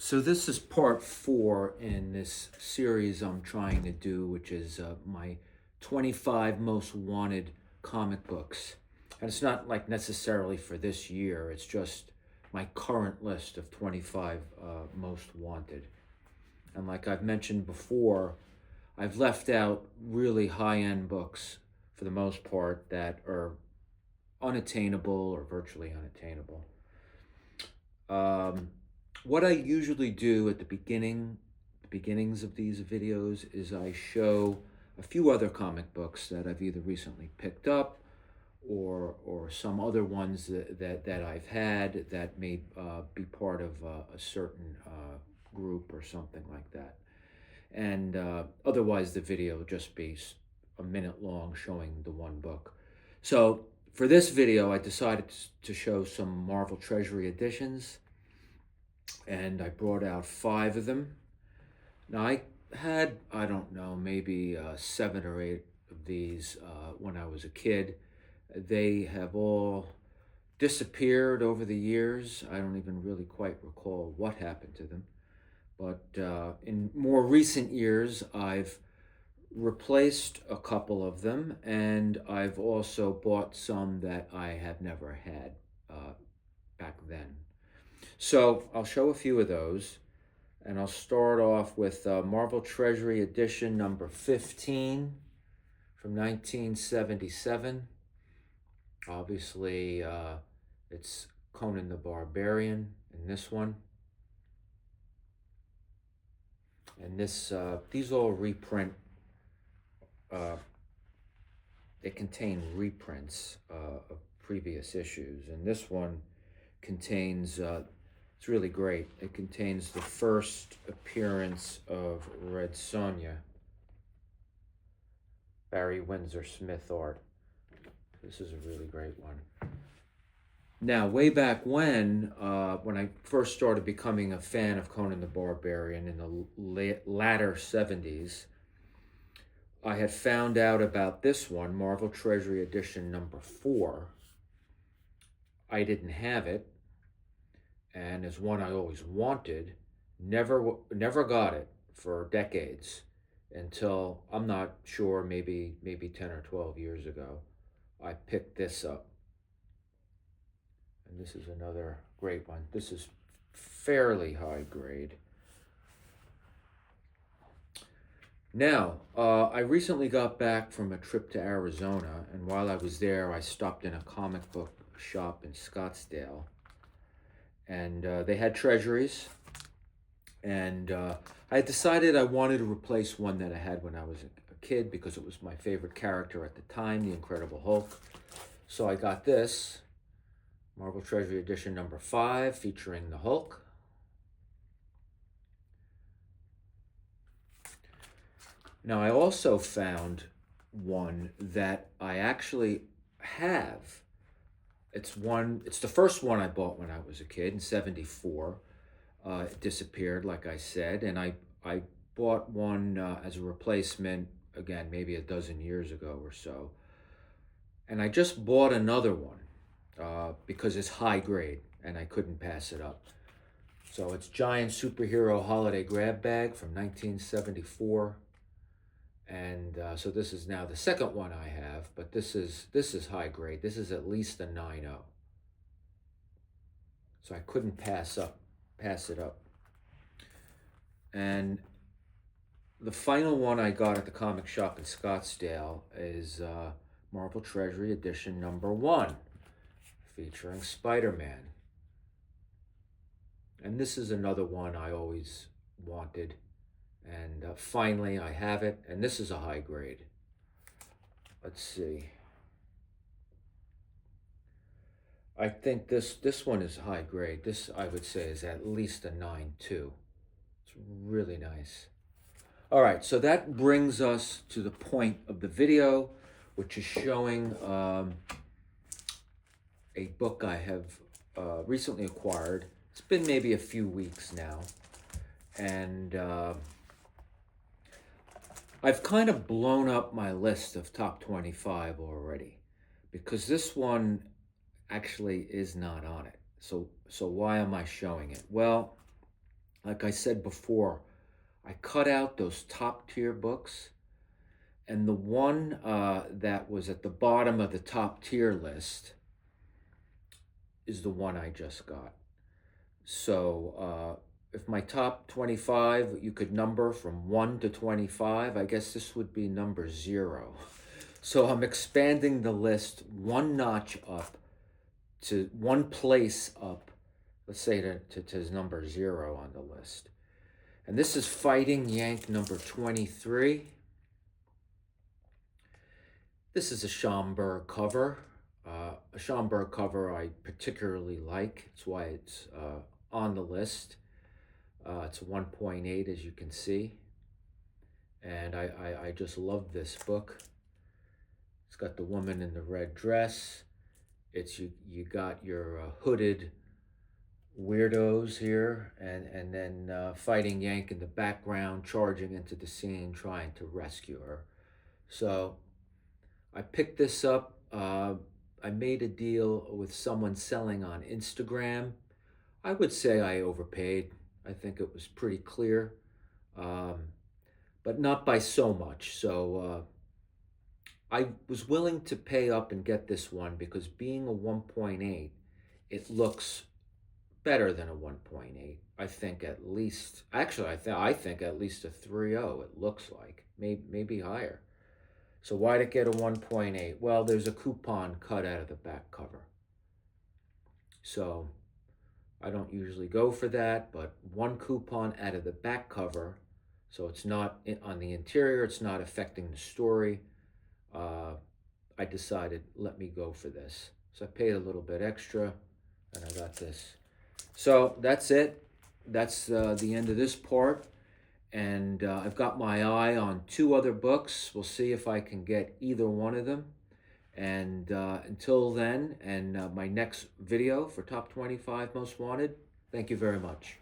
So this is part 4 in this series I'm trying to do, which is my 25 most wanted comic books. And it's not like necessarily for this year, it's just my current list of 25 most wanted. And like I've mentioned before, I've left out really high-end books for the most part that are unattainable or virtually unattainable. Um, what I usually do at the beginnings of these videos is I show a few other comic books that I've either recently picked up or some other ones that I've had that may be part of a certain group or something like that. And otherwise, the video will just be a minute long showing the one book. So for this video, I decided to show some Marvel Treasury Editions, and I brought out 5 of them. Now, I had, I don't know, maybe 7 or 8 of these when I was a kid. They have all disappeared over the years. I don't even really quite recall what happened to them. But in more recent years, I've replaced a couple of them, and I've also bought some that I have never had back then. So I'll show a few of those, and I'll start off with Marvel Treasury Edition number 15 from 1977. Obviously, it's Conan the Barbarian in this one. And these all reprint. They contain reprints of previous issues, and this one contains. It's really great. It contains the first appearance of Red Sonja, Barry Windsor Smith art. This is a really great one. Now, way back when I first started becoming a fan of Conan the Barbarian in the latter 70s, I had found out about this one, Marvel Treasury Edition number 4. I didn't have it, and as one I always wanted, never got it for decades until, I'm not sure, maybe 10 or 12 years ago, I picked this up. And this is another great one. This is fairly high grade. Now, I recently got back from a trip to Arizona, and while I was there, I stopped in a comic book shop in Scottsdale. And they had treasuries, and I decided I wanted to replace one that I had when I was a kid because it was my favorite character at the time, the Incredible Hulk. So I got this, Marvel Treasury Edition number 5, featuring the Hulk. Now, I also found one that I actually have. It's the first one I bought when I was a kid in '74. It disappeared, like I said, and I bought one as a replacement, again, maybe a dozen years ago or so. And I just bought another one because it's high grade and I couldn't pass it up. So it's Giant Superhero Holiday Grab Bag from 1974. And so this is now the second one I have, but this is high grade. This is at least a 9.0. So I couldn't pass it up. And the final one I got at the comic shop in Scottsdale is Marvel Treasury Edition number 1, featuring Spider-Man. And this is another one I always wanted. And finally I have it, and this is a high grade. Let's see. I think this one is high grade. This, I would say, is at least a 9 too. It's really nice. All right, so that brings us to the point of the video, which is showing a book I have recently acquired. It's been maybe a few weeks now, and I've kind of blown up my list of top 25 already, because this one actually is not on it. So why am I showing it? Well, like I said before, I cut out those top tier books, and the one that was at the bottom of the top tier list is the one I just got. So if my top 25 you could number from 1 to 25, I guess this would be number 0. So I'm expanding the list one notch up to one place up, let's say to number 0 on the list. And this is Fighting Yank number 23. This is a Schomburg cover. A Schomburg cover I particularly like. That's why it's on the list. It's 1.8, as you can see. And I just love this book. It's got the woman in the red dress. It's you got your hooded weirdos here, and then Fighting Yank in the background, charging into the scene, trying to rescue her. So I picked this up. I made a deal with someone selling on Instagram. I would say I overpaid. I think it was pretty clear, but not by so much. So I was willing to pay up and get this one because being a 1.8, it looks better than a 1.8. I think at least, actually, I think at least a 3.0. It looks like maybe higher. So why did it get a 1.8? Well, there's a coupon cut out of the back cover. So I don't usually go for that, but one coupon out of the back cover, so it's not on the interior, it's not affecting the story. I decided, let me go for this. So I paid a little bit extra, and I got this. So that's it. That's the end of this part. And I've got my eye on 2 other books. We'll see if I can get either one of them. And until then, and my next video for Top 25 Most Wanted, thank you very much.